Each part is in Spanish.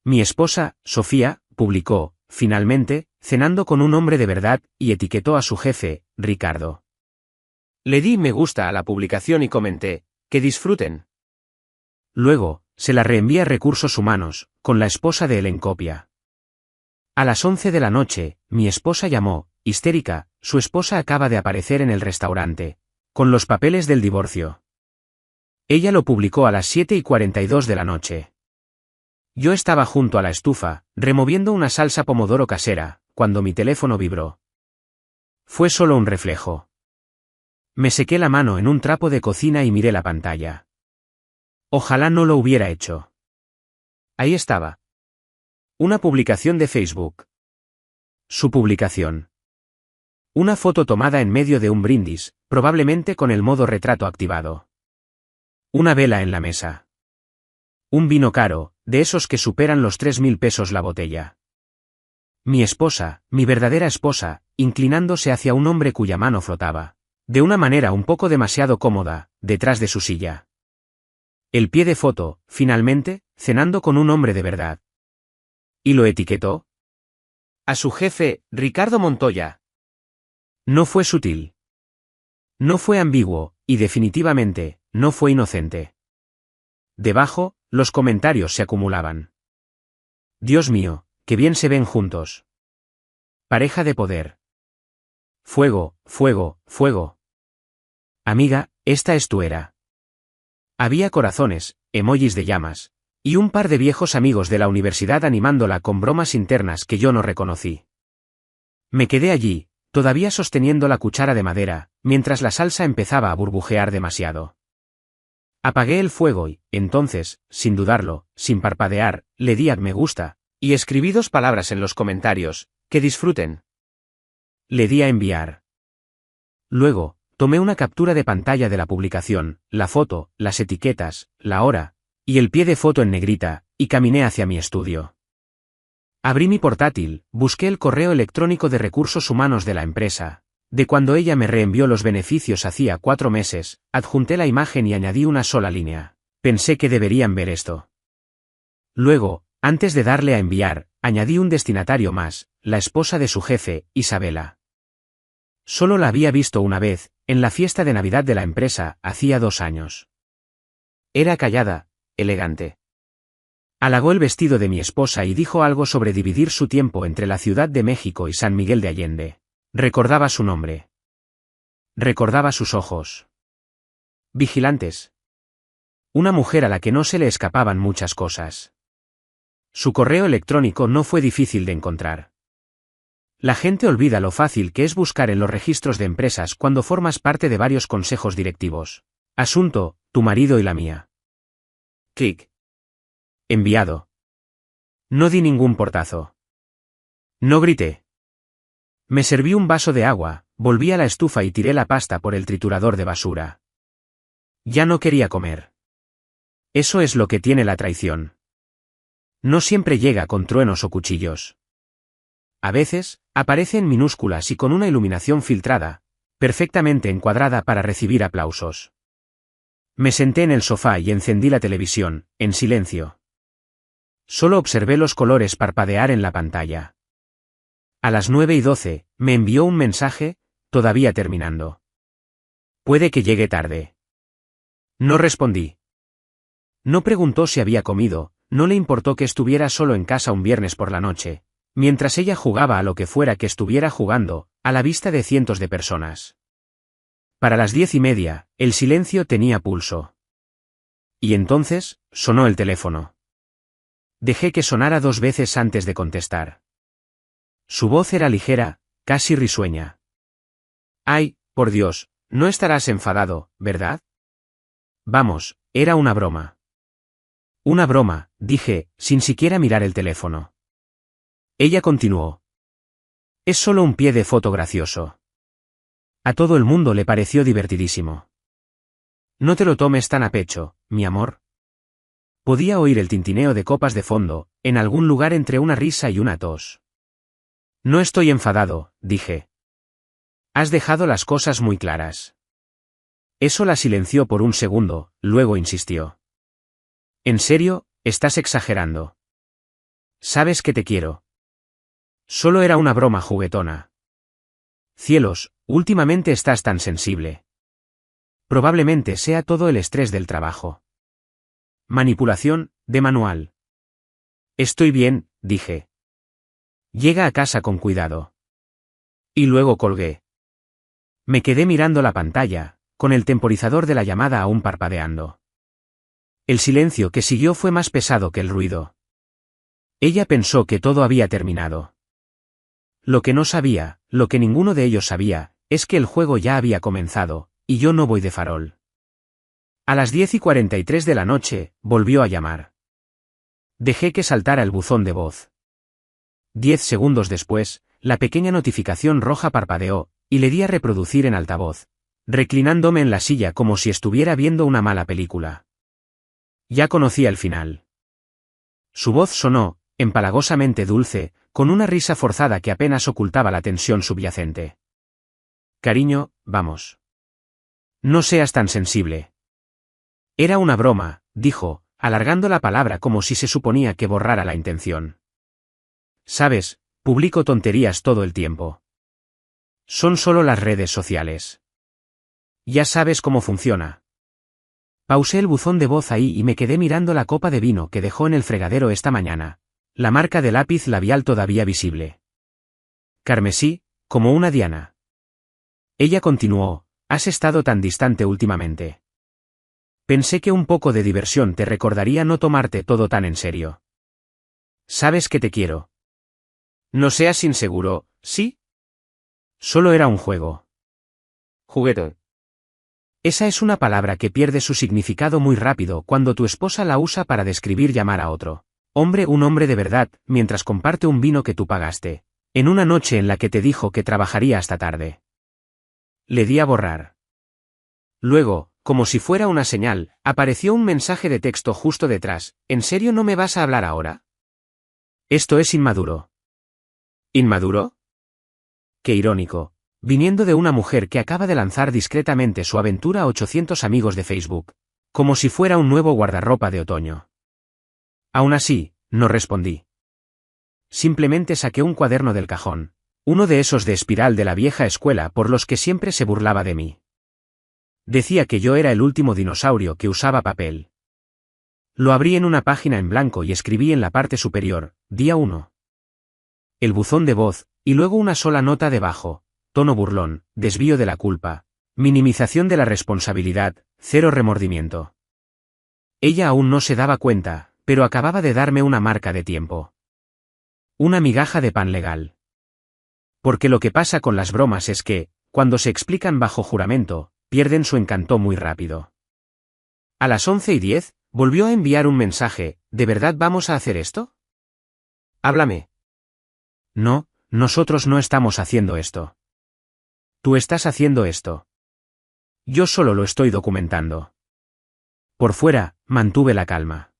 Mi esposa, Sofía, publicó, finalmente, cenando con un hombre de verdad, y etiquetó a su jefe, Ricardo. Le di me gusta a la publicación y comenté, que disfruten. Luego, se la reenvié a Recursos Humanos, con la esposa de él en copia. A las 11 de la noche, mi esposa llamó, histérica, su esposa acaba de aparecer en el restaurante, con los papeles del divorcio. Ella lo publicó a las 7:42 de la noche. Yo estaba junto a la estufa, removiendo una salsa pomodoro casera, cuando mi teléfono vibró. Fue solo un reflejo. Me sequé la mano en un trapo de cocina y miré la pantalla. Ojalá no lo hubiera hecho. Ahí estaba. Una publicación de Facebook. Su publicación. Una foto tomada en medio de un brindis, probablemente con el modo retrato activado. Una vela en la mesa. Un vino caro, de esos que superan los 3.000 pesos la botella. Mi esposa, mi verdadera esposa, inclinándose hacia un hombre cuya mano flotaba, de una manera un poco demasiado cómoda, detrás de su silla. El pie de foto, finalmente, cenando con un hombre de verdad. ¿Y lo etiquetó? A su jefe, Ricardo Montoya. No fue sutil. No fue ambiguo, y definitivamente, no fue inocente. Debajo, los comentarios se acumulaban. Dios mío, qué bien se ven juntos. Pareja de poder. Fuego, fuego, fuego. Amiga, esta es tu era. Había corazones, emojis de llamas, y un par de viejos amigos de la universidad animándola con bromas internas que yo no reconocí. Me quedé allí, todavía sosteniendo la cuchara de madera, mientras la salsa empezaba a burbujear demasiado. Apagué el fuego y, entonces, sin dudarlo, sin parpadear, le di a me gusta, y escribí 2 palabras en los comentarios, que disfruten. Le di a enviar. Luego, tomé una captura de pantalla de la publicación, la foto, las etiquetas, la hora, y el pie de foto en negrita, y caminé hacia mi estudio. Abrí mi portátil, busqué el correo electrónico de Recursos Humanos de la empresa, de cuando ella me reenvió los beneficios hacía 4 meses, adjunté la imagen y añadí una sola línea. Pensé que deberían ver esto. Luego, antes de darle a enviar, añadí un destinatario más, la esposa de su jefe, Isabela. Solo la había visto una vez, en la fiesta de Navidad de la empresa, hacía 2 años. Era callada, elegante. Halagó el vestido de mi esposa y dijo algo sobre dividir su tiempo entre la Ciudad de México y San Miguel de Allende. Recordaba su nombre. Recordaba sus ojos. Vigilantes. Una mujer a la que no se le escapaban muchas cosas. Su correo electrónico no fue difícil de encontrar. La gente olvida lo fácil que es buscar en los registros de empresas cuando formas parte de varios consejos directivos. Asunto, tu marido y la mía. Clic. Enviado. No di ningún portazo. No grité. Me serví un vaso de agua, volví a la estufa y tiré la pasta por el triturador de basura. Ya no quería comer. Eso es lo que tiene la traición. No siempre llega con truenos o cuchillos. A veces, aparece en minúsculas y con una iluminación filtrada, perfectamente encuadrada para recibir aplausos. Me senté en el sofá y encendí la televisión, en silencio. Solo observé los colores parpadear en la pantalla. A las 9:12, me envió un mensaje, todavía terminando. Puede que llegue tarde. No respondí. No preguntó si había comido, no le importó que estuviera solo en casa un viernes por la noche, mientras ella jugaba a lo que fuera que estuviera jugando, a la vista de cientos de personas. Para las 10:30, el silencio tenía pulso. Y entonces, sonó el teléfono. Dejé que sonara 2 veces antes de contestar. Su voz era ligera, casi risueña. Ay, por Dios, no estarás enfadado, ¿verdad? Vamos, era una broma. Una broma, dije, sin siquiera mirar el teléfono. Ella continuó. Es solo un pie de foto gracioso. A todo el mundo le pareció divertidísimo. No te lo tomes tan a pecho, mi amor. Podía oír el tintineo de copas de fondo, en algún lugar entre una risa y una tos. No estoy enfadado, dije. Has dejado las cosas muy claras. Eso la silenció por un segundo, luego insistió. ¿En serio, estás exagerando? Sabes que te quiero. Solo era una broma juguetona. Cielos, últimamente estás tan sensible. Probablemente sea todo el estrés del trabajo. Manipulación, de manual. Estoy bien, dije. Llega a casa con cuidado. Y luego colgué. Me quedé mirando la pantalla, con el temporizador de la llamada aún parpadeando. El silencio que siguió fue más pesado que el ruido. Ella pensó que todo había terminado. Lo que no sabía, lo que ninguno de ellos sabía, es que el juego ya había comenzado, y yo no voy de farol. A las 10:43 de la noche, volvió a llamar. Dejé que saltara el buzón de voz. 10 segundos después, la pequeña notificación roja parpadeó, y le di a reproducir en altavoz, reclinándome en la silla como si estuviera viendo una mala película. Ya conocía el final. Su voz sonó, empalagosamente dulce, con una risa forzada que apenas ocultaba la tensión subyacente. Cariño, vamos. No seas tan sensible. Era una broma, dijo, alargando la palabra como si se suponía que borrara la intención. Sabes, publico tonterías todo el tiempo. Son solo las redes sociales. Ya sabes cómo funciona. Pausé el buzón de voz ahí y me quedé mirando la copa de vino que dejó en el fregadero esta mañana, la marca de lápiz labial todavía visible. Carmesí, como una diana. Ella continuó, has estado tan distante últimamente. Pensé que un poco de diversión te recordaría no tomarte todo tan en serio. Sabes que te quiero. No seas inseguro, ¿sí? Solo era un juego. Juguetón. Esa es una palabra que pierde su significado muy rápido cuando tu esposa la usa para describir llamar a otro hombre un hombre de verdad, mientras comparte un vino que tú pagaste, en una noche en la que te dijo que trabajaría hasta tarde. Le di a borrar. Luego, como si fuera una señal, apareció un mensaje de texto justo detrás. ¿En serio no me vas a hablar ahora? Esto es inmaduro. ¿Inmaduro? Qué irónico, viniendo de una mujer que acaba de lanzar discretamente su aventura a 800 amigos de Facebook, como si fuera un nuevo guardarropa de otoño. Aún así, no respondí. Simplemente saqué un cuaderno del cajón, uno de esos de espiral de la vieja escuela por los que siempre se burlaba de mí. Decía que yo era el último dinosaurio que usaba papel. Lo abrí en una página en blanco y escribí en la parte superior, día 1. El buzón de voz, y luego una sola nota debajo, tono burlón, desvío de la culpa, minimización de la responsabilidad, cero remordimiento. Ella aún no se daba cuenta, pero acababa de darme una marca de tiempo. Una migaja de pan legal. Porque lo que pasa con las bromas es que, cuando se explican bajo juramento, pierden su encanto muy rápido. A las 11:10, volvió a enviar un mensaje, ¿de verdad vamos a hacer esto? Háblame. No, nosotros no estamos haciendo esto. Tú estás haciendo esto. Yo solo lo estoy documentando. Por fuera, mantuve la calma.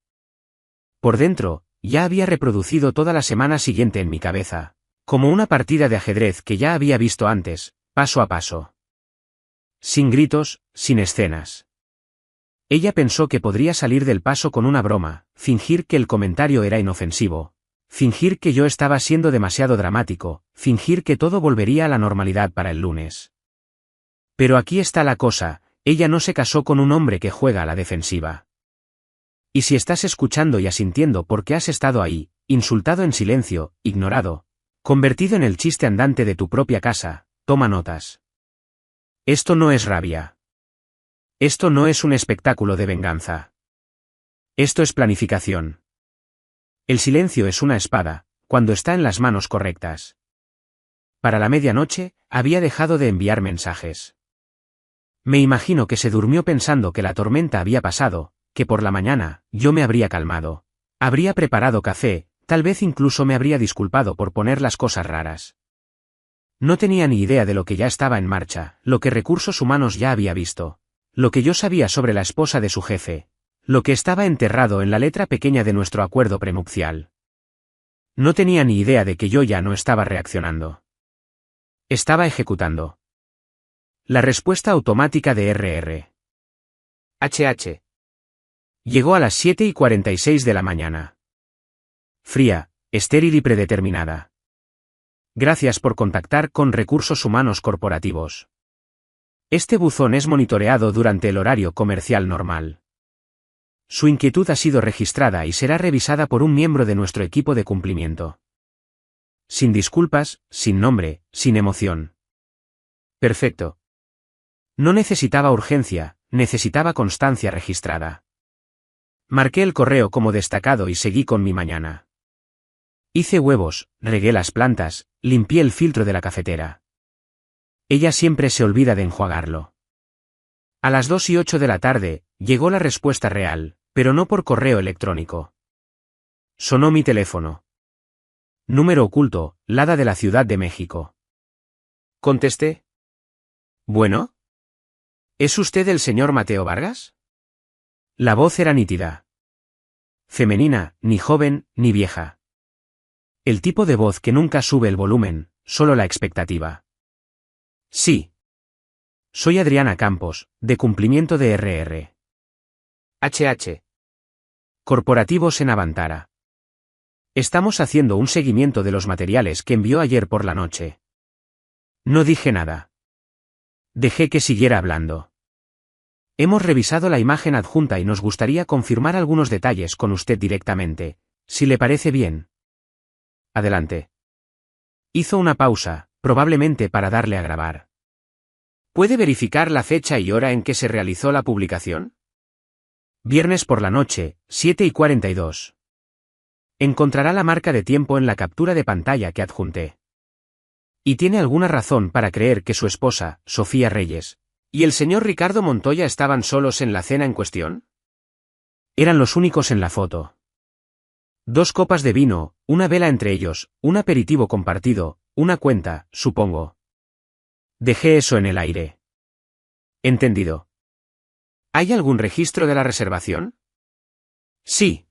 Por dentro, ya había reproducido toda la semana siguiente en mi cabeza, como una partida de ajedrez que ya había visto antes, paso a paso. Sin gritos, sin escenas. Ella pensó que podría salir del paso con una broma, fingir que el comentario era inofensivo, fingir que yo estaba siendo demasiado dramático, fingir que todo volvería a la normalidad para el lunes. Pero aquí está la cosa, ella no se casó con un hombre que juega a la defensiva. Y si estás escuchando y asintiendo porque has estado ahí, insultado en silencio, ignorado, convertido en el chiste andante de tu propia casa, toma notas. Esto no es rabia. Esto no es un espectáculo de venganza. Esto es planificación. El silencio es una espada, cuando está en las manos correctas. Para la medianoche, había dejado de enviar mensajes. Me imagino que se durmió pensando que la tormenta había pasado, que por la mañana, yo me habría calmado. Habría preparado café, tal vez incluso me habría disculpado por poner las cosas raras. No tenía ni idea de lo que ya estaba en marcha, lo que recursos humanos ya había visto, lo que yo sabía sobre la esposa de su jefe, lo que estaba enterrado en la letra pequeña de nuestro acuerdo prenupcial. No tenía ni idea de que yo ya no estaba reaccionando. Estaba ejecutando. La respuesta automática de RR. HH. Llegó a las 7:46 de la mañana. Fría, estéril y predeterminada. Gracias por contactar con Recursos Humanos Corporativos. Este buzón es monitoreado durante el horario comercial normal. Su inquietud ha sido registrada y será revisada por un miembro de nuestro equipo de cumplimiento. Sin disculpas, sin nombre, sin emoción. Perfecto. No necesitaba urgencia, necesitaba constancia registrada. Marqué el correo como destacado y seguí con mi mañana. Hice huevos, regué las plantas, limpié el filtro de la cafetera. Ella siempre se olvida de enjuagarlo. A las 2:08 de la tarde, llegó la respuesta real, pero no por correo electrónico. Sonó mi teléfono. Número oculto, Lada de la Ciudad de México. Contesté. ¿Bueno? ¿Es usted el señor Mateo Vargas? La voz era nítida. Femenina, ni joven, ni vieja. El tipo de voz que nunca sube el volumen, solo la expectativa. Sí. Soy Adriana Campos, de cumplimiento de RR. HH. Corporativos en Avantara. Estamos haciendo un seguimiento de los materiales que envió ayer por la noche. No dije nada. Dejé que siguiera hablando. Hemos revisado la imagen adjunta y nos gustaría confirmar algunos detalles con usted directamente, si le parece bien. Adelante. Hizo una pausa, probablemente para darle a grabar. ¿Puede verificar la fecha y hora en que se realizó la publicación? Viernes por la noche, 7:42. Encontrará la marca de tiempo en la captura de pantalla que adjunté. ¿Y tiene alguna razón para creer que su esposa, Sofía Reyes, y el señor Ricardo Montoya estaban solos en la cena en cuestión? Eran los únicos en la foto. 2 copas de vino, una vela entre ellos, un aperitivo compartido, una cuenta, supongo. Dejé eso en el aire. Entendido. ¿Hay algún registro de la reservación? Sí.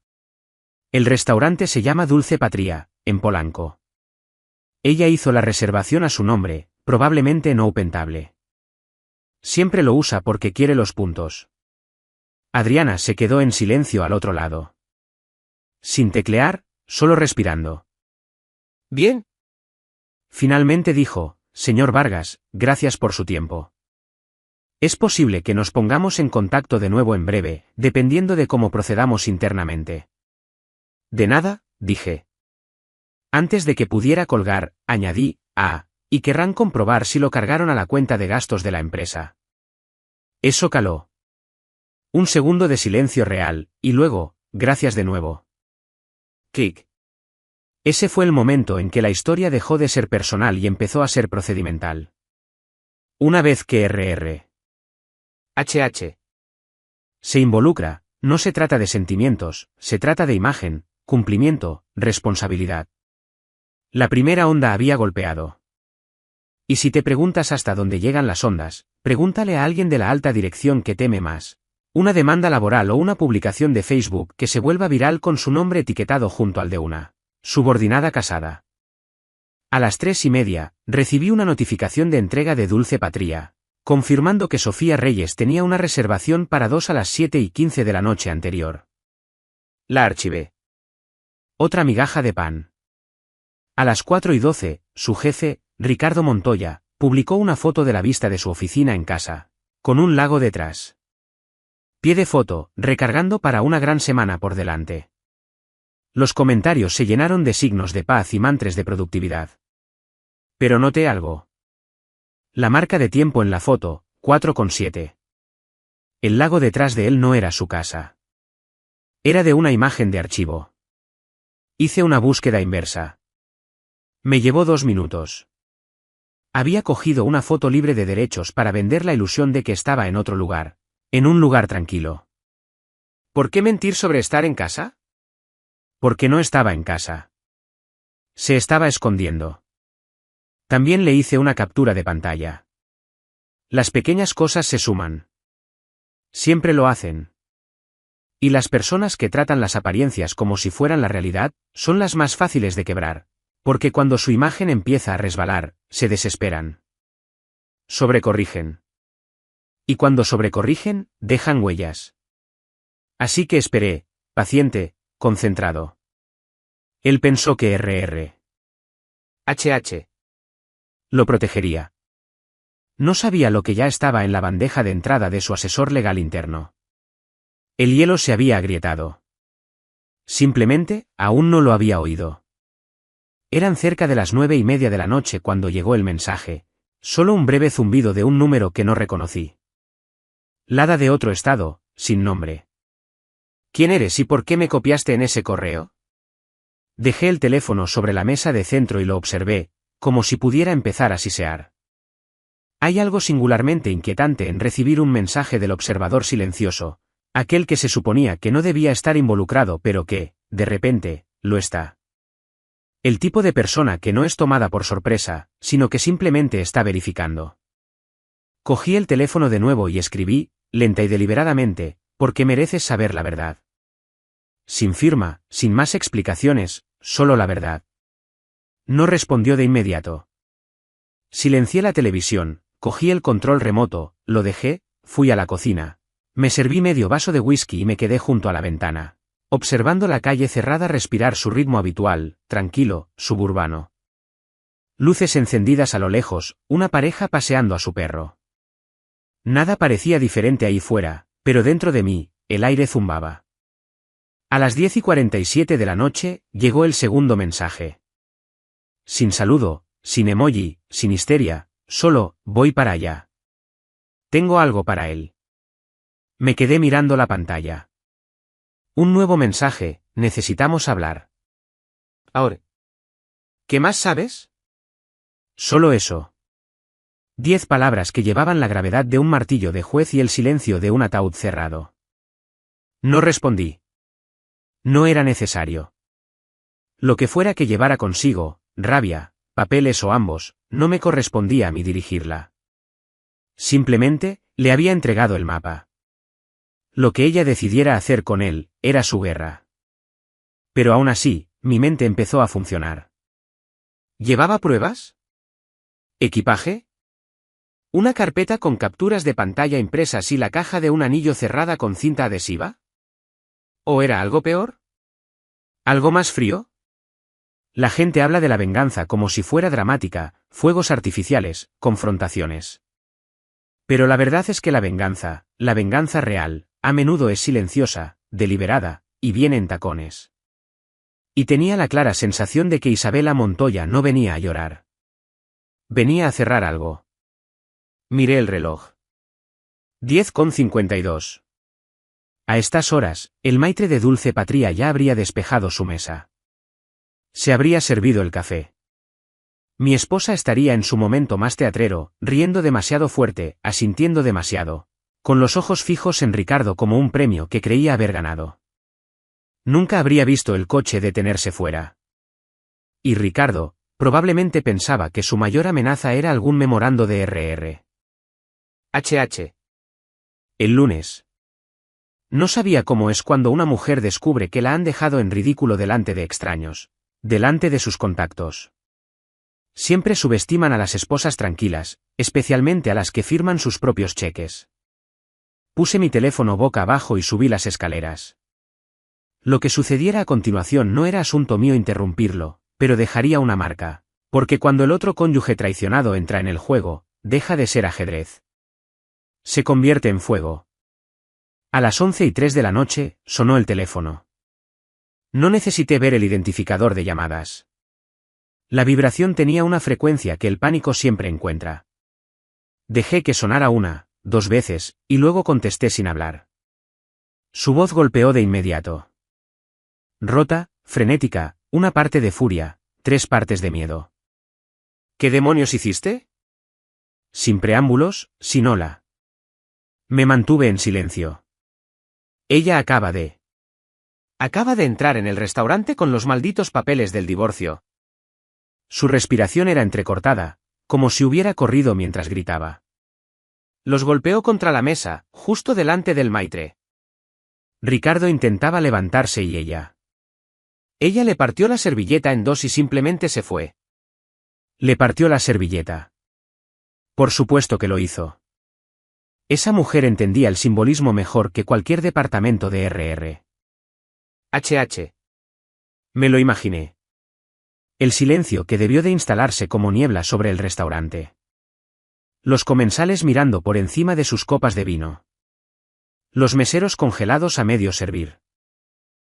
El restaurante se llama Dulce Patria, en Polanco. Ella hizo la reservación a su nombre, probablemente no Opentable. Siempre lo usa porque quiere los puntos. Adriana se quedó en silencio al otro lado. Sin teclear, solo respirando. Bien. Finalmente dijo, señor Vargas, gracias por su tiempo. Es posible que nos pongamos en contacto de nuevo en breve, dependiendo de cómo procedamos internamente. De nada, dije. Antes de que pudiera colgar, añadí, y querrán comprobar si lo cargaron a la cuenta de gastos de la empresa. Eso caló. Un segundo de silencio real, y luego, gracias de nuevo. Clic. Ese fue el momento en que la historia dejó de ser personal y empezó a ser procedimental. Una vez que HH se involucra, no se trata de sentimientos, se trata de imagen, cumplimiento, responsabilidad. La primera onda había golpeado. Y si te preguntas hasta dónde llegan las ondas, pregúntale a alguien de la alta dirección que teme más. Una demanda laboral o una publicación de Facebook que se vuelva viral con su nombre etiquetado junto al de una subordinada casada. A las 3:30, recibí una notificación de entrega de Dulce Patria, confirmando que Sofía Reyes tenía una reservación para 2 a las 7:15 de la noche anterior. La archivé. Otra migaja de pan. A las 4:12, su jefe, Ricardo Montoya, publicó una foto de la vista de su oficina en casa, con un lago detrás. Pie de foto, recargando para una gran semana por delante. Los comentarios se llenaron de signos de paz y mantras de productividad. Pero noté algo. La marca de tiempo en la foto, 4:7. El lago detrás de él no era su casa. Era de una imagen de archivo. Hice una búsqueda inversa. Me llevó 2 minutos. Había cogido una foto libre de derechos para vender la ilusión de que estaba en otro lugar, en un lugar tranquilo. ¿Por qué mentir sobre estar en casa? Porque no estaba en casa. Se estaba escondiendo. También le hice una captura de pantalla. Las pequeñas cosas se suman. Siempre lo hacen. Y las personas que tratan las apariencias como si fueran la realidad, son las más fáciles de quebrar, porque cuando su imagen empieza a resbalar, se desesperan. Sobrecorrigen. Y cuando sobrecorrigen, dejan huellas. Así que esperé, paciente, concentrado. Él pensó que HH. lo protegería. No sabía lo que ya estaba en la bandeja de entrada de su asesor legal interno. El hielo se había agrietado. Simplemente, aún no lo había oído. Eran cerca de las 9:30 de la noche cuando llegó el mensaje, solo un breve zumbido de un número que no reconocí. Lada de otro estado, sin nombre. ¿Quién eres y por qué me copiaste en ese correo? Dejé el teléfono sobre la mesa de centro y lo observé, como si pudiera empezar a sisear. Hay algo singularmente inquietante en recibir un mensaje del observador silencioso, aquel que se suponía que no debía estar involucrado pero que, de repente, lo está. El tipo de persona que no es tomada por sorpresa, sino que simplemente está verificando. Cogí el teléfono de nuevo y escribí, lenta y deliberadamente, porque mereces saber la verdad. Sin firma, sin más explicaciones, solo la verdad. No respondió de inmediato. Silencié la televisión, cogí el control remoto, lo dejé, fui a la cocina. Me serví medio vaso de whisky y me quedé junto a la ventana, observando la calle cerrada respirar su ritmo habitual, tranquilo, suburbano. Luces encendidas a lo lejos, una pareja paseando a su perro. Nada parecía diferente ahí fuera, pero dentro de mí, el aire zumbaba. A las 10:47 de la noche, llegó el segundo mensaje. Sin saludo, sin emoji, sin histeria, solo, voy para allá. Tengo algo para él. Me quedé mirando la pantalla. Un nuevo mensaje, necesitamos hablar. Ahora. ¿Qué más sabes? Solo eso. 10 palabras que llevaban la gravedad de un martillo de juez y el silencio de un ataúd cerrado. No respondí. No era necesario. Lo que fuera que llevara consigo, rabia, papeles o ambos, no me correspondía a mí dirigirla. Simplemente, le había entregado el mapa. Lo que ella decidiera hacer con él, era su guerra. Pero aún así, mi mente empezó a funcionar. ¿Llevaba pruebas? ¿Equipaje? ¿Una carpeta con capturas de pantalla impresas y la caja de un anillo cerrada con cinta adhesiva? ¿O era algo peor? ¿Algo más frío? La gente habla de la venganza como si fuera dramática, fuegos artificiales, confrontaciones. Pero la verdad es que la venganza real, a menudo es silenciosa, deliberada, y viene en tacones. Y tenía la clara sensación de que Isabela Montoya no venía a llorar. Venía a cerrar algo. Miré el reloj. 10:52. A estas horas, el maitre de Dulce Patria ya habría despejado su mesa. Se habría servido el café. Mi esposa estaría en su momento más teatrero, riendo demasiado fuerte, asintiendo demasiado, con los ojos fijos en Ricardo como un premio que creía haber ganado. Nunca habría visto el coche detenerse fuera. Y Ricardo, probablemente pensaba que su mayor amenaza era algún memorando de HH. El lunes. No sabía cómo es cuando una mujer descubre que la han dejado en ridículo delante de extraños, delante de sus contactos. Siempre subestiman a las esposas tranquilas, especialmente a las que firman sus propios cheques. Puse mi teléfono boca abajo y subí las escaleras. Lo que sucediera a continuación no era asunto mío interrumpirlo, pero dejaría una marca, porque cuando el otro cónyuge traicionado entra en el juego, deja de ser ajedrez. Se convierte en fuego. A las 11:03 de la noche, sonó el teléfono. No necesité ver el identificador de llamadas. La vibración tenía una frecuencia que el pánico siempre encuentra. Dejé que sonara una, 2 veces, y luego contesté sin hablar. Su voz golpeó de inmediato. Rota, frenética, una parte de furia, 3 partes de miedo. ¿Qué demonios hiciste? Sin preámbulos, sin hola. Me mantuve en silencio. Ella acaba de entrar en el restaurante con los malditos papeles del divorcio. Su respiración era entrecortada, como si hubiera corrido mientras gritaba. Los golpeó contra la mesa, justo delante del maitre. Ricardo intentaba levantarse y ella le partió la servilleta en 2 y simplemente se fue. Le partió la servilleta. Por supuesto que lo hizo. Esa mujer entendía el simbolismo mejor que cualquier departamento de HH. Me lo imaginé. El silencio que debió de instalarse como niebla sobre el restaurante. Los comensales mirando por encima de sus copas de vino. Los meseros congelados a medio servir.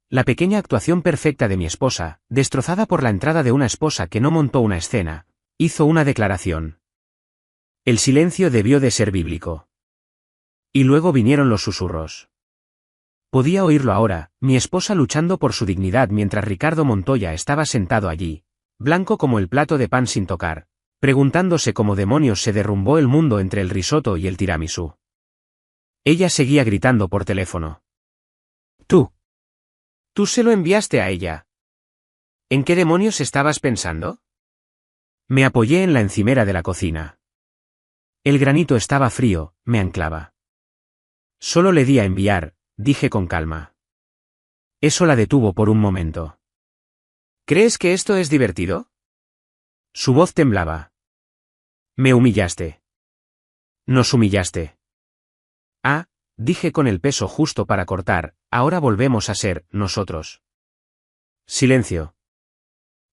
La pequeña actuación perfecta de mi esposa, destrozada por la entrada de una esposa que no montó una escena, hizo una declaración. El silencio debió de ser bíblico. Y luego vinieron los susurros. Podía oírlo ahora, mi esposa luchando por su dignidad mientras Ricardo Montoya estaba sentado allí, blanco como el plato de pan sin tocar, preguntándose cómo demonios se derrumbó el mundo entre el risotto y el tiramisú. Ella seguía gritando por teléfono. Tú se lo enviaste a ella. ¿En qué demonios estabas pensando? Me apoyé en la encimera de la cocina. El granito estaba frío, me anclaba. Solo le di a enviar, dije con calma. Eso la detuvo por un momento. ¿Crees que esto es divertido? Su voz temblaba. Me humillaste. Nos humillaste. Ah, dije con el peso justo para cortar, ahora volvemos a ser, nosotros. Silencio.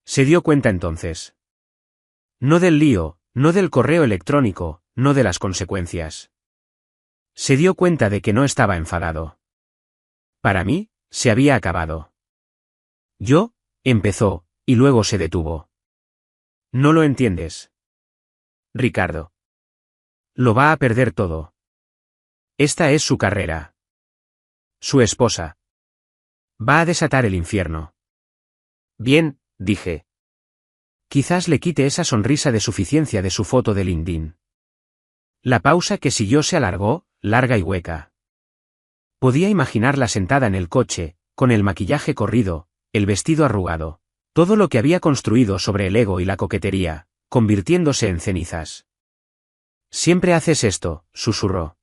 Se dio cuenta entonces. No del lío, no del correo electrónico, no de las consecuencias. Se dio cuenta de que no estaba enfadado. Para mí, se había acabado. Yo, empezó, y luego se detuvo. No lo entiendes. Ricardo. Lo va a perder todo. Esta es su carrera. Su esposa. Va a desatar el infierno. Bien, dije. Quizás le quite esa sonrisa de suficiencia de su foto de LinkedIn. La pausa que siguió se alargó, larga y hueca. Podía imaginarla sentada en el coche, con el maquillaje corrido, el vestido arrugado, todo lo que había construido sobre el ego y la coquetería, convirtiéndose en cenizas. Siempre haces esto, susurró.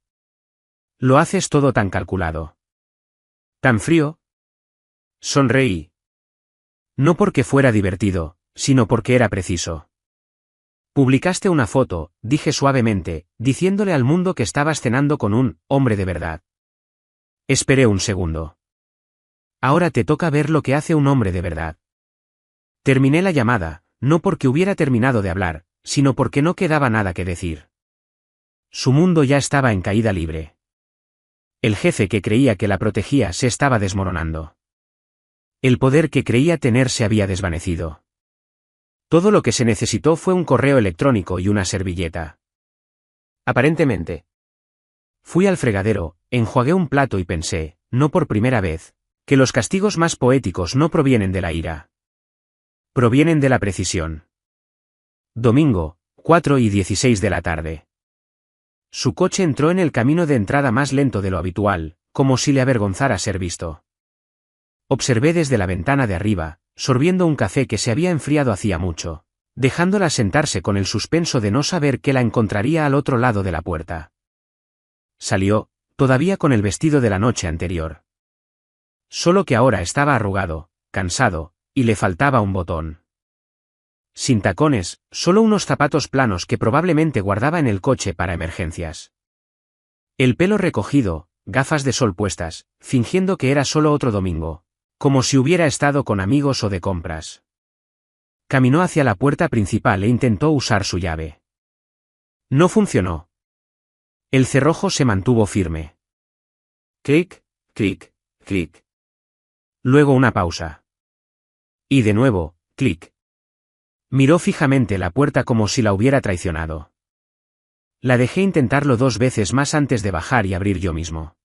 Lo haces todo tan calculado. ¿Tan frío? Sonreí. No porque fuera divertido, sino porque era preciso. Publicaste una foto, dije suavemente, diciéndole al mundo que estabas cenando con un hombre de verdad. Esperé un segundo. Ahora te toca ver lo que hace un hombre de verdad. Terminé la llamada, no porque hubiera terminado de hablar, sino porque no quedaba nada que decir. Su mundo ya estaba en caída libre. El jefe que creía que la protegía se estaba desmoronando. El poder que creía tener se había desvanecido. Todo lo que se necesitó fue un correo electrónico y una servilleta. Aparentemente. Fui al fregadero, enjuagué un plato y pensé, no por primera vez, que los castigos más poéticos no provienen de la ira. Provienen de la precisión. Domingo, 4:16 de la tarde. Su coche entró en el camino de entrada más lento de lo habitual, como si le avergonzara ser visto. Observé desde la ventana de arriba, sorbiendo un café que se había enfriado hacía mucho, dejándola sentarse con el suspenso de no saber qué la encontraría al otro lado de la puerta. Salió, todavía con el vestido de la noche anterior. Solo que ahora estaba arrugado, cansado, y le faltaba un botón. Sin tacones, solo unos zapatos planos que probablemente guardaba en el coche para emergencias. El pelo recogido, gafas de sol puestas, fingiendo que era solo otro domingo, como si hubiera estado con amigos o de compras. Caminó hacia la puerta principal e intentó usar su llave. No funcionó. El cerrojo se mantuvo firme. Clic, clic, clic. Luego una pausa. Y de nuevo, clic. Miró fijamente la puerta como si la hubiera traicionado. La dejé intentarlo 2 veces más antes de bajar y abrir yo mismo.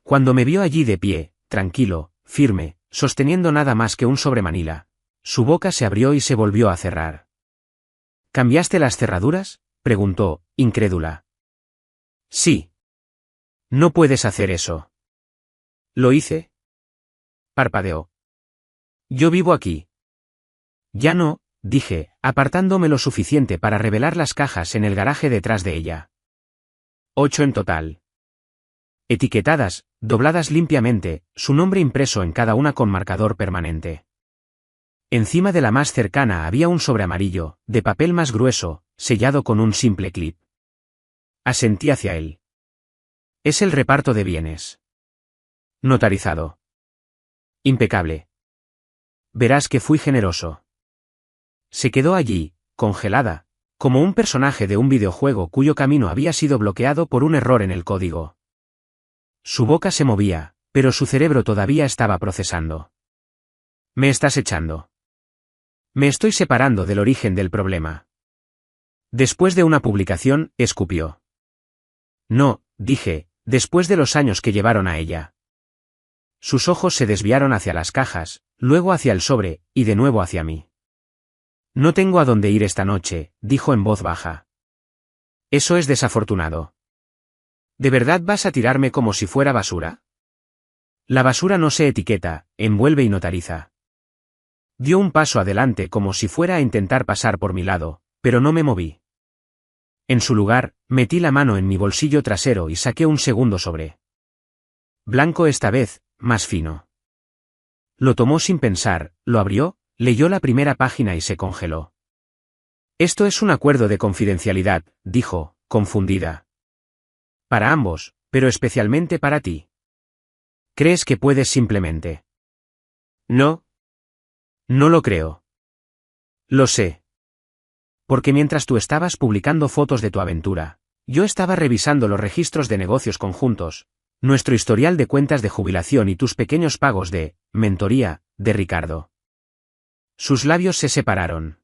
Cuando me vio allí de pie, tranquilo, firme, sosteniendo nada más que un sobremanila, su boca se abrió y se volvió a cerrar. ¿Cambiaste las cerraduras?, preguntó, incrédula. Sí. No puedes hacer eso. ¿Lo hice? Parpadeó. Yo vivo aquí. Ya no, dije, apartándome lo suficiente para revelar las cajas en el garaje detrás de ella. 8 en total. Etiquetadas, dobladas limpiamente, su nombre impreso en cada una con marcador permanente. Encima de la más cercana había un sobre amarillo, de papel más grueso, sellado con un simple clip. Asentí hacia él. Es el reparto de bienes. Notarizado. Impecable. verás que fui generoso. Se quedó allí, congelada, como un personaje de un videojuego cuyo camino había sido bloqueado por un error en el código. Su boca se movía, pero su cerebro todavía estaba procesando. Me estás echando. Me estoy separando del origen del problema. Después de una publicación, escupió. No, dije, después de los años que llevaron a ella. Sus ojos se desviaron hacia las cajas, luego hacia el sobre, y de nuevo hacia mí. No tengo a dónde ir esta noche, dijo en voz baja. Eso es desafortunado. ¿De verdad vas a tirarme como si fuera basura? La basura no se etiqueta, envuelve y notariza. Dio un paso adelante como si fuera a intentar pasar por mi lado, pero no me moví. En su lugar, metí la mano en mi bolsillo trasero y saqué un segundo sobre. Blanco esta vez, más fino. Lo tomó sin pensar, lo abrió, leyó la primera página y se congeló. Esto es un acuerdo de confidencialidad, dijo, confundida. Para ambos, pero especialmente para ti. ¿Crees que puedes simplemente? No. No lo creo. Lo sé. Porque mientras tú estabas publicando fotos de tu aventura, yo estaba revisando los registros de negocios conjuntos, nuestro historial de cuentas de jubilación y tus pequeños pagos de mentoría, de Ricardo. Sus labios se separaron.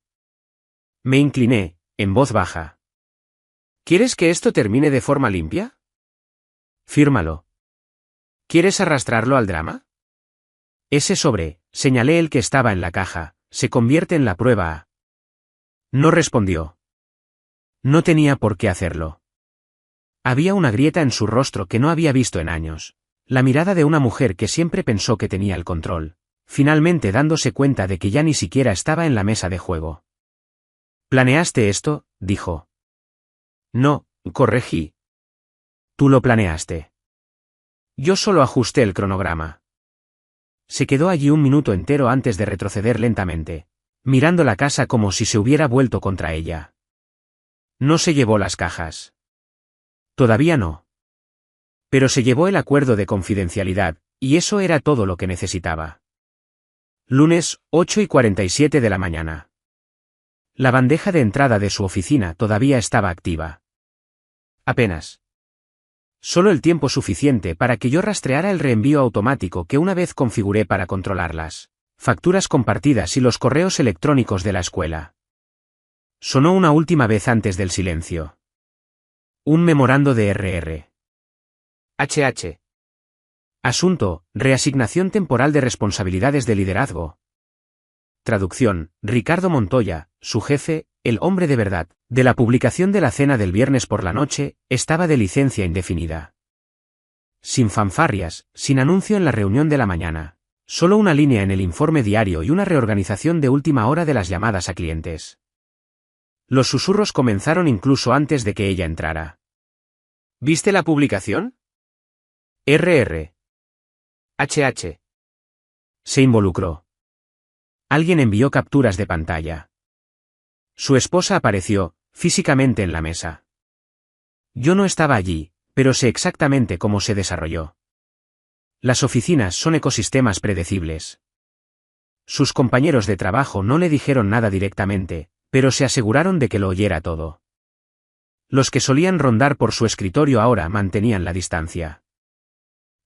Me incliné, en voz baja. ¿Quieres que esto termine de forma limpia? Fírmalo. ¿Quieres arrastrarlo al drama? Ese sobre, señalé el que estaba en la caja, se convierte en la prueba A. No respondió. No tenía por qué hacerlo. Había una grieta en su rostro que no había visto en años, la mirada de una mujer que siempre pensó que tenía el control, finalmente dándose cuenta de que ya ni siquiera estaba en la mesa de juego. ¿Planeaste esto?, dijo. No, corregí. Tú lo planeaste. Yo solo ajusté el cronograma. Se quedó allí un minuto entero antes de retroceder lentamente, mirando la casa como si se hubiera vuelto contra ella. No se llevó las cajas. Todavía no. Pero se llevó el acuerdo de confidencialidad, y eso era todo lo que necesitaba. Lunes, 8:47 de la mañana. La bandeja de entrada de su oficina todavía estaba activa. Apenas. Solo el tiempo suficiente para que yo rastreara el reenvío automático que una vez configuré para controlarlas, facturas compartidas y los correos electrónicos de la escuela. Sonó una última vez antes del silencio. Un memorando de RR. HH. Asunto, reasignación temporal de responsabilidades de liderazgo. Traducción, Ricardo Montoya, su jefe, el hombre de verdad, de la publicación de la cena del viernes por la noche, estaba de licencia indefinida. Sin fanfarrias, sin anuncio en la reunión de la mañana, solo una línea en el informe diario y una reorganización de última hora de las llamadas a clientes. Los susurros comenzaron incluso antes de que ella entrara. ¿Viste la publicación? RR. HH. Se involucró. Alguien envió capturas de pantalla. Su esposa apareció, físicamente en la mesa. Yo no estaba allí, pero sé exactamente cómo se desarrolló. Las oficinas son ecosistemas predecibles. Sus compañeros de trabajo no le dijeron nada directamente, pero se aseguraron de que lo oyera todo. Los que solían rondar por su escritorio ahora mantenían la distancia.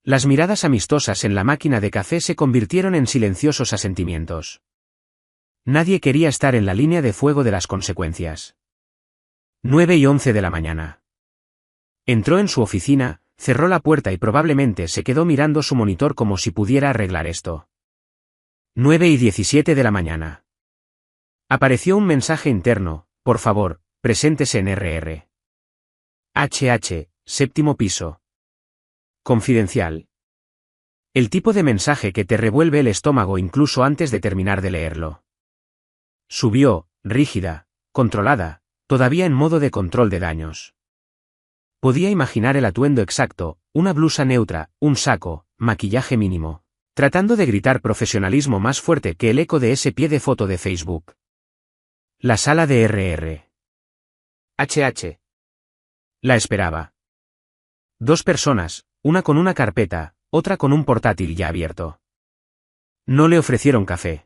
Las miradas amistosas en la máquina de café se convirtieron en silenciosos asentimientos. Nadie quería estar en la línea de fuego de las consecuencias. 9:11 de la mañana. Entró en su oficina, cerró la puerta y probablemente se quedó mirando su monitor como si pudiera arreglar esto. 9:17 de la mañana. Apareció un mensaje interno: por favor, preséntese en RR. HH, séptimo piso. Confidencial. El tipo de mensaje que te revuelve el estómago incluso antes de terminar de leerlo. Subió, rígida, controlada, todavía en modo de control de daños. Podía imaginar el atuendo exacto, una blusa neutra, un saco, maquillaje mínimo, tratando de gritar profesionalismo más fuerte que el eco de ese pie de foto de Facebook. La sala de RR. HH. La esperaba. Dos personas, una con una carpeta, otra con un portátil ya abierto. No le ofrecieron café.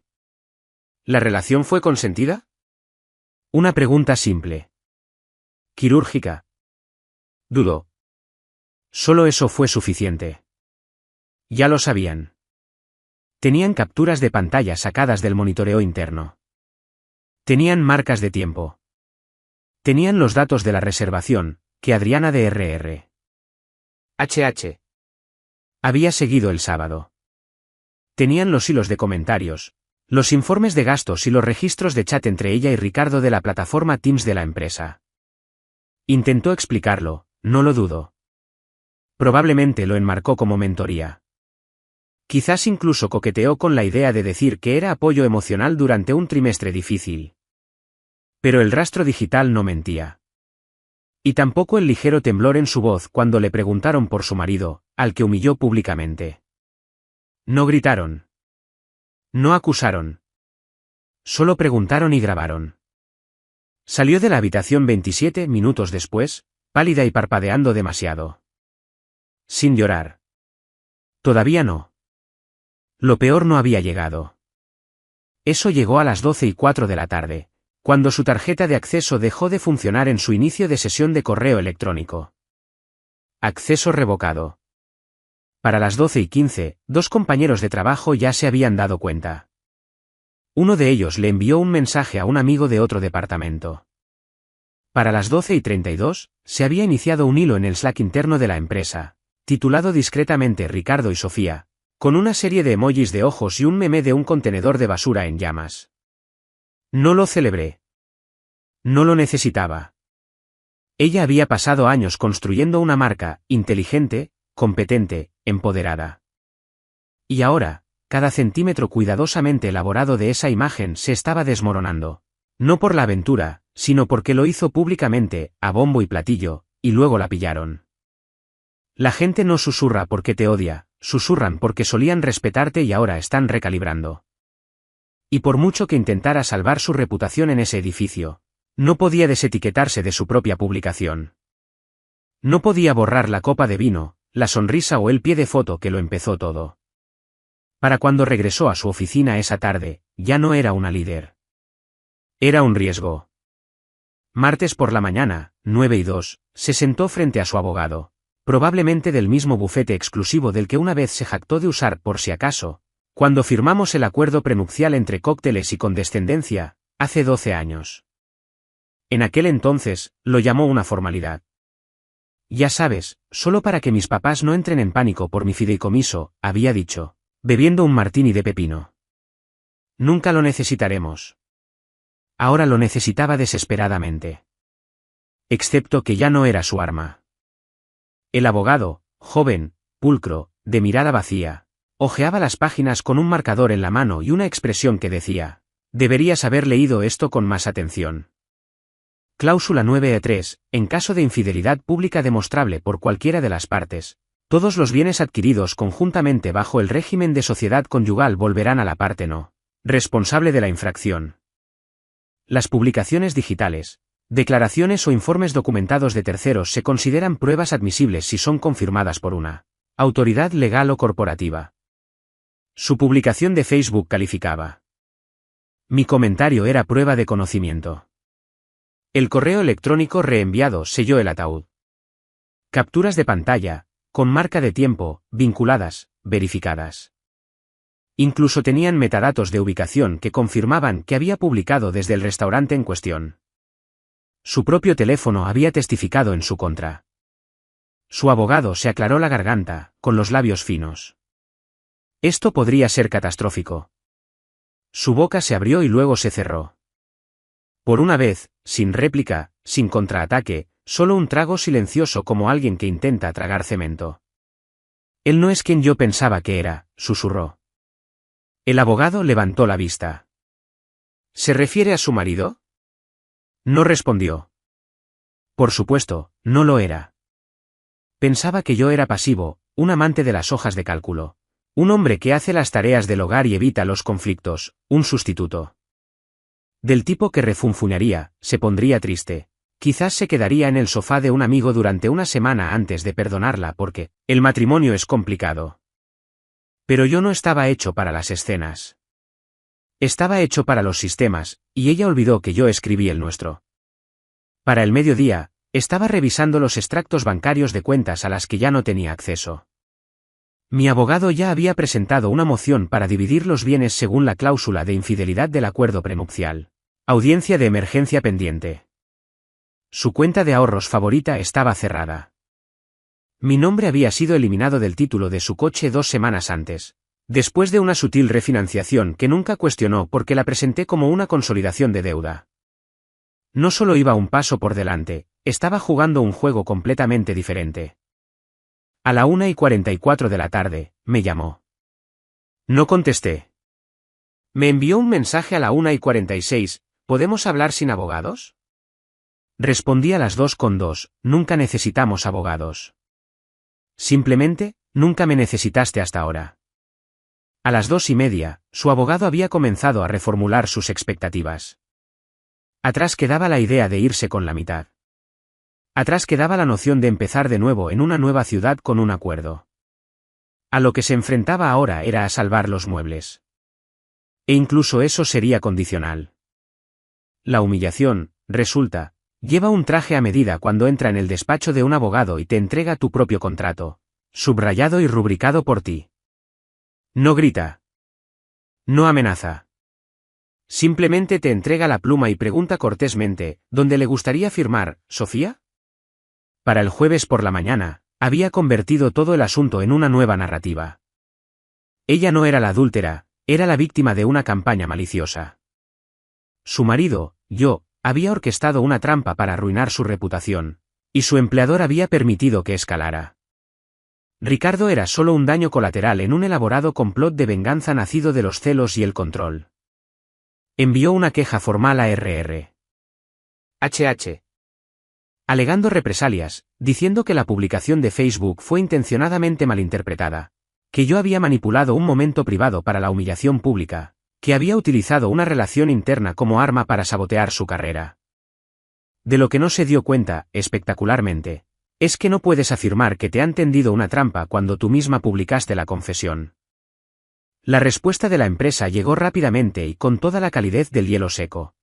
¿La relación fue consentida? Una pregunta simple. Quirúrgica. Dudó. Solo eso fue suficiente. Ya lo sabían. Tenían capturas de pantalla sacadas del monitoreo interno. Tenían marcas de tiempo. Tenían los datos de la reservación, que Adriana de RR. HH. Había seguido el sábado. Tenían los hilos de comentarios, los informes de gastos y los registros de chat entre ella y Ricardo de la plataforma Teams de la empresa. Intentó explicarlo, no lo dudo. Probablemente lo enmarcó como mentoría. Quizás incluso coqueteó con la idea de decir que era apoyo emocional durante un trimestre difícil. Pero el rastro digital no mentía. Y tampoco el ligero temblor en su voz cuando le preguntaron por su marido, al que humilló públicamente. No gritaron. No acusaron. Solo preguntaron y grabaron. Salió de la habitación 27 minutos después, pálida y parpadeando demasiado. Sin llorar. Todavía no. Lo peor no había llegado. Eso llegó a las 12:04 de la tarde, cuando su tarjeta de acceso dejó de funcionar en su inicio de sesión de correo electrónico. Acceso revocado. Para las 12:15, dos compañeros de trabajo ya se habían dado cuenta. Uno de ellos le envió un mensaje a un amigo de otro departamento. Para las 12:32, se había iniciado un hilo en el Slack interno de la empresa, titulado discretamente Ricardo y Sofía, con una serie de emojis de ojos y un meme de un contenedor de basura en llamas. No lo celebré. No lo necesitaba. Ella había pasado años construyendo una marca, inteligente, competente, empoderada. Y ahora, cada centímetro cuidadosamente elaborado de esa imagen se estaba desmoronando. No por la aventura, sino porque lo hizo públicamente, a bombo y platillo, y luego la pillaron. La gente no susurra porque te odia, susurran porque solían respetarte y ahora están recalibrando. Y por mucho que intentara salvar su reputación en ese edificio, no podía desetiquetarse de su propia publicación. No podía borrar la copa de vino, la sonrisa o el pie de foto que lo empezó todo. Para cuando regresó a su oficina esa tarde, ya no era una líder. Era un riesgo. Martes por la mañana, 9:02, se sentó frente a su abogado, probablemente del mismo bufete exclusivo del que una vez se jactó de usar por si acaso, cuando firmamos el acuerdo prenupcial entre cócteles y condescendencia, hace 12 años. En aquel entonces, lo llamó una formalidad. Ya sabes, solo para que mis papás no entren en pánico por mi fideicomiso, había dicho, bebiendo un martini de pepino. Nunca lo necesitaremos. Ahora lo necesitaba desesperadamente. Excepto que ya no era su arma. El abogado, joven, pulcro, de mirada vacía, hojeaba las páginas con un marcador en la mano y una expresión que decía, deberías haber leído esto con más atención. Cláusula 9.3, en caso de infidelidad pública demostrable por cualquiera de las partes, todos los bienes adquiridos conjuntamente bajo el régimen de sociedad conyugal volverán a la parte no responsable de la infracción. Las publicaciones digitales, declaraciones o informes documentados de terceros se consideran pruebas admisibles si son confirmadas por una autoridad legal o corporativa. Su publicación de Facebook calificaba. Mi comentario era prueba de conocimiento. El correo electrónico reenviado selló el ataúd. Capturas de pantalla, con marca de tiempo, vinculadas, verificadas. Incluso tenían metadatos de ubicación que confirmaban que había publicado desde el restaurante en cuestión. Su propio teléfono había testificado en su contra. Su abogado se aclaró la garganta, con los labios finos. Esto podría ser catastrófico. Su boca se abrió y luego se cerró. Por una vez, sin réplica, sin contraataque, solo un trago silencioso como alguien que intenta tragar cemento. Él no es quien yo pensaba que era, susurró. El abogado levantó la vista. ¿Se refiere a su marido? No respondió. Por supuesto, no lo era. Pensaba que yo era pasivo, un amante de las hojas de cálculo. Un hombre que hace las tareas del hogar y evita los conflictos, un sustituto. Del tipo que refunfuñaría, se pondría triste. Quizás se quedaría en el sofá de un amigo durante una semana antes de perdonarla porque el matrimonio es complicado. Pero yo no estaba hecho para las escenas. Estaba hecho para los sistemas, y ella olvidó que yo escribí el nuestro. Para el mediodía, estaba revisando los extractos bancarios de cuentas a las que ya no tenía acceso. Mi abogado ya había presentado una moción para dividir los bienes según la cláusula de infidelidad del acuerdo prenupcial. Audiencia de emergencia pendiente. Su cuenta de ahorros favorita estaba cerrada. Mi nombre había sido eliminado del título de su coche 2 semanas antes, después de una sutil refinanciación que nunca cuestionó porque la presenté como una consolidación de deuda. No solo iba un paso por delante, estaba jugando un juego completamente diferente. A la 1:44 de la tarde, me llamó. No contesté. Me envió un mensaje a la 1:46, ¿podemos hablar sin abogados? Respondí a las 2:02, nunca necesitamos abogados. Simplemente, nunca me necesitaste hasta ahora. A las 2:30, su abogado había comenzado a reformular sus expectativas. Atrás quedaba la idea de irse con la mitad. Atrás quedaba la noción de empezar de nuevo en una nueva ciudad con un acuerdo. A lo que se enfrentaba ahora era a salvar los muebles. E incluso eso sería condicional. La humillación, resulta, lleva un traje a medida cuando entra en el despacho de un abogado y te entrega tu propio contrato, subrayado y rubricado por ti. No grita. No amenaza. Simplemente te entrega la pluma y pregunta cortésmente, ¿dónde le gustaría firmar, Sofía? Para el jueves por la mañana, había convertido todo el asunto en una nueva narrativa. Ella no era la adúltera, era la víctima de una campaña maliciosa. Su marido, yo, había orquestado una trampa para arruinar su reputación, y su empleador había permitido que escalara. Ricardo era solo un daño colateral en un elaborado complot de venganza nacido de los celos y el control. Envió una queja formal a RR. HH. Alegando represalias, diciendo que la publicación de Facebook fue intencionadamente malinterpretada, que yo había manipulado un momento privado para la humillación pública, que había utilizado una relación interna como arma para sabotear su carrera. De lo que no se dio cuenta, espectacularmente, es que no puedes afirmar que te han tendido una trampa cuando tú misma publicaste la confesión. La respuesta de la empresa llegó rápidamente y con toda la calidez del hielo seco.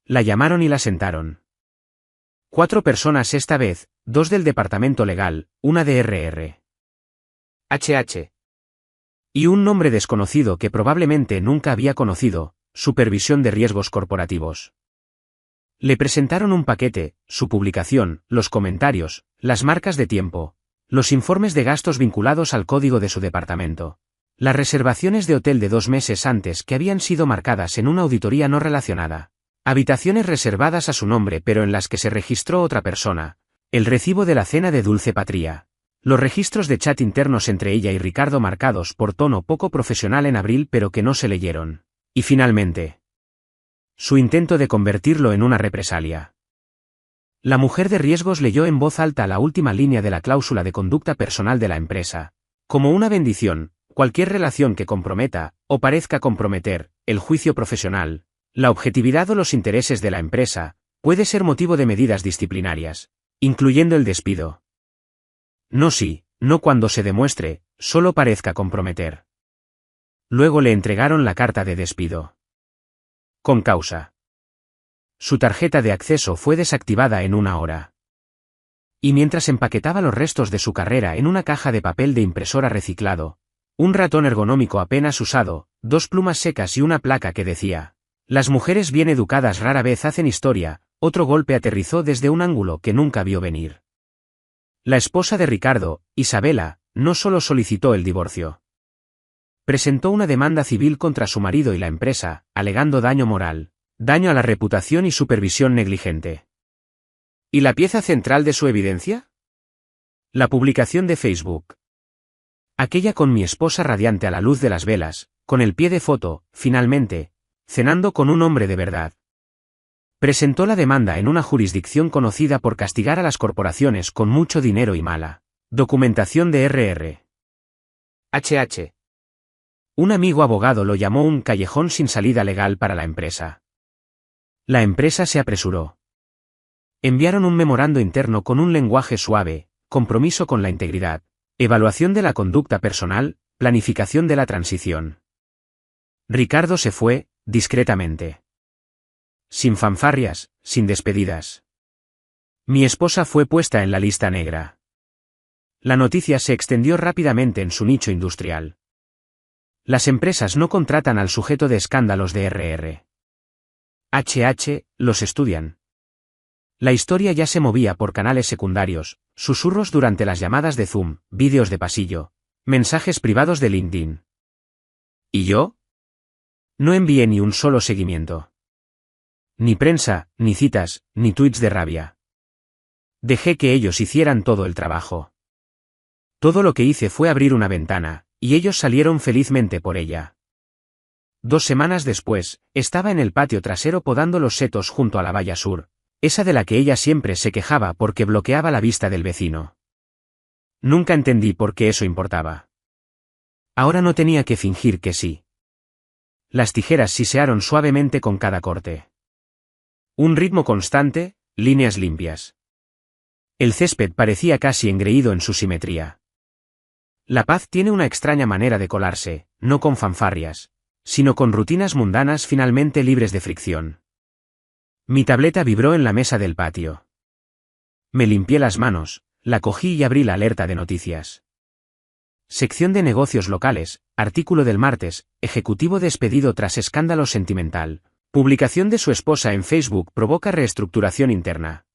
La llamaron y la sentaron. 4 personas esta vez, 2 del departamento legal, una de RR. HH. Y un nombre desconocido que probablemente nunca había conocido, Supervisión de Riesgos Corporativos. Le presentaron un paquete, su publicación, los comentarios, las marcas de tiempo, los informes de gastos vinculados al código de su departamento, las reservaciones de hotel de 2 meses antes que habían sido marcadas en una auditoría no relacionada, habitaciones reservadas a su nombre pero en las que se registró otra persona, el recibo de la cena de Dulce Patria, los registros de chat internos entre ella y Ricardo marcados por tono poco profesional en abril pero que no se leyeron, y finalmente, su intento de convertirlo en una represalia. La mujer de riesgos leyó en voz alta la última línea de la cláusula de conducta personal de la empresa. Como una bendición, cualquier relación que comprometa, o parezca comprometer, el juicio profesional, la objetividad o los intereses de la empresa, puede ser motivo de medidas disciplinarias, incluyendo el despido. No sí, no cuando se demuestre, solo parezca comprometer. Luego le entregaron la carta de despido. Con causa. Su tarjeta de acceso fue desactivada en 1 hora. Y mientras empaquetaba los restos de su carrera en una caja de papel de impresora reciclado, un ratón ergonómico apenas usado, 2 plumas secas y una placa que decía, «Las mujeres bien educadas rara vez hacen historia», otro golpe aterrizó desde un ángulo que nunca vio venir. La esposa de Ricardo, Isabela, no solo solicitó el divorcio. Presentó una demanda civil contra su marido y la empresa, alegando daño moral, daño a la reputación y supervisión negligente. ¿Y la pieza central de su evidencia? La publicación de Facebook. Aquella con mi esposa radiante a la luz de las velas, con el pie de foto, finalmente, cenando con un hombre de verdad. Presentó la demanda en una jurisdicción conocida por castigar a las corporaciones con mucho dinero y mala documentación de RR. HH. Un amigo abogado lo llamó un callejón sin salida legal para la empresa. La empresa se apresuró. Enviaron un memorando interno con un lenguaje suave, compromiso con la integridad, evaluación de la conducta personal, planificación de la transición. Ricardo se fue, discretamente. Sin fanfarrias, sin despedidas. Mi esposa fue puesta en la lista negra. La noticia se extendió rápidamente en su nicho industrial. Las empresas no contratan al sujeto de escándalos de RR. Los estudian. La historia ya se movía por canales secundarios, susurros durante las llamadas de Zoom, vídeos de pasillo, mensajes privados de LinkedIn. ¿Y yo? No envié ni un solo seguimiento. Ni prensa, ni citas, ni tweets de rabia. Dejé que ellos hicieran todo el trabajo. Todo lo que hice fue abrir una ventana, y ellos salieron felizmente por ella. 2 semanas después, estaba en el patio trasero podando los setos junto a la valla sur, esa de la que ella siempre se quejaba porque bloqueaba la vista del vecino. Nunca entendí por qué eso importaba. Ahora no tenía que fingir que sí. Las tijeras sisearon suavemente con cada corte. Un ritmo constante, líneas limpias. El césped parecía casi engreído en su simetría. La paz tiene una extraña manera de colarse, no con fanfarrias, sino con rutinas mundanas finalmente libres de fricción. Mi tableta vibró en la mesa del patio. Me limpié las manos, la cogí y abrí la alerta de noticias. Sección de negocios locales, artículo del martes, ejecutivo despedido tras escándalo sentimental, publicación de su esposa en Facebook provoca reestructuración interna.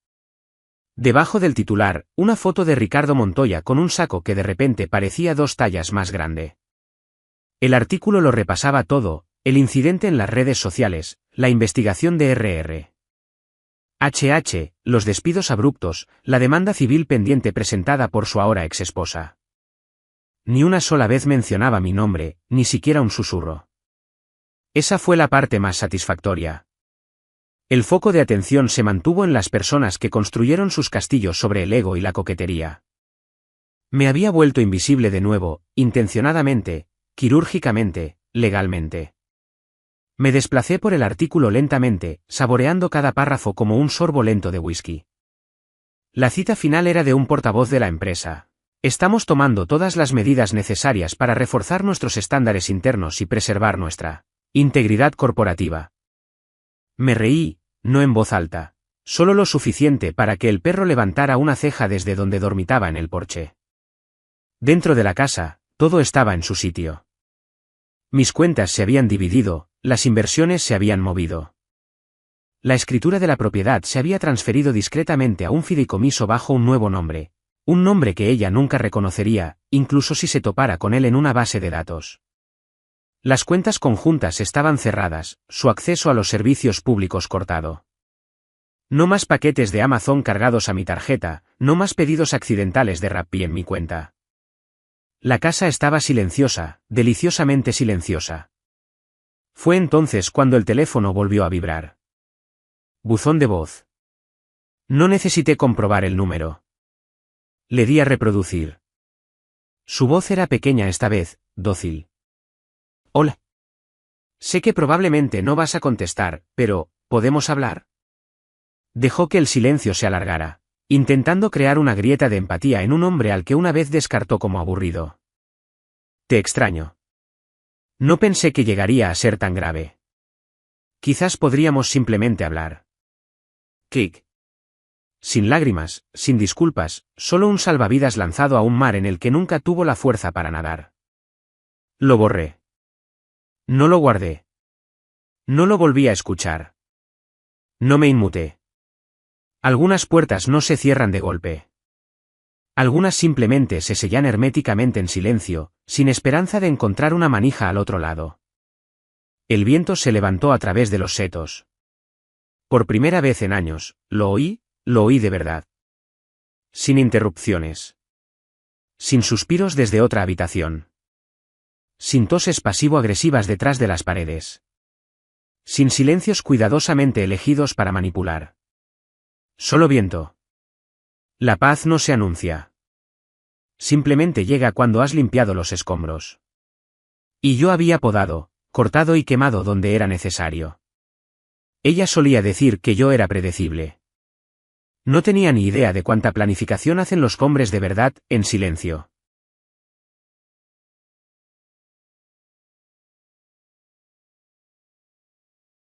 Debajo del titular, una foto de Ricardo Montoya con un saco que de repente parecía 2 tallas más grande. El artículo lo repasaba todo, el incidente en las redes sociales, la investigación de RR. Los despidos abruptos, la demanda civil pendiente presentada por su ahora exesposa. Ni una sola vez mencionaba mi nombre, ni siquiera un susurro. Esa fue la parte más satisfactoria. El foco de atención se mantuvo en las personas que construyeron sus castillos sobre el ego y la coquetería. Me había vuelto invisible de nuevo, intencionadamente, quirúrgicamente, legalmente. Me desplacé por el artículo lentamente, saboreando cada párrafo como un sorbo lento de whisky. La cita final era de un portavoz de la empresa. Estamos tomando todas las medidas necesarias para reforzar nuestros estándares internos y preservar nuestra integridad corporativa. Me reí, no en voz alta, solo lo suficiente para que el perro levantara una ceja desde donde dormitaba en el porche. Dentro de la casa, todo estaba en su sitio. Mis cuentas se habían dividido, las inversiones se habían movido. La escritura de la propiedad se había transferido discretamente a un fideicomiso bajo un nuevo nombre, un nombre que ella nunca reconocería, incluso si se topara con él en una base de datos. Las cuentas conjuntas estaban cerradas, su acceso a los servicios públicos cortado. No más paquetes de Amazon cargados a mi tarjeta, no más pedidos accidentales de Rappi en mi cuenta. La casa estaba silenciosa, deliciosamente silenciosa. Fue entonces cuando el teléfono volvió a vibrar. Buzón de voz. No necesité comprobar el número. Le di a reproducir. Su voz era pequeña esta vez, dócil. Hola. Sé que probablemente no vas a contestar, pero, ¿podemos hablar? Dejó que el silencio se alargara, intentando crear una grieta de empatía en un hombre al que una vez descartó como aburrido. Te extraño. No pensé que llegaría a ser tan grave. Quizás podríamos simplemente hablar. Clic. Sin lágrimas, sin disculpas, solo un salvavidas lanzado a un mar en el que nunca tuvo la fuerza para nadar. Lo borré. No lo guardé. No lo volví a escuchar. No me inmuté. Algunas puertas no se cierran de golpe. Algunas simplemente se sellan herméticamente en silencio, sin esperanza de encontrar una manija al otro lado. El viento se levantó a través de los setos. Por primera vez en años, lo oí de verdad. Sin interrupciones. Sin suspiros desde otra habitación. Sin toses pasivo-agresivas detrás de las paredes. Sin silencios cuidadosamente elegidos para manipular. Solo viento. La paz no se anuncia. Simplemente llega cuando has limpiado los escombros. Y yo había podado, cortado y quemado donde era necesario. Ella solía decir que yo era predecible. No tenía ni idea de cuánta planificación hacen los hombres de verdad, en silencio.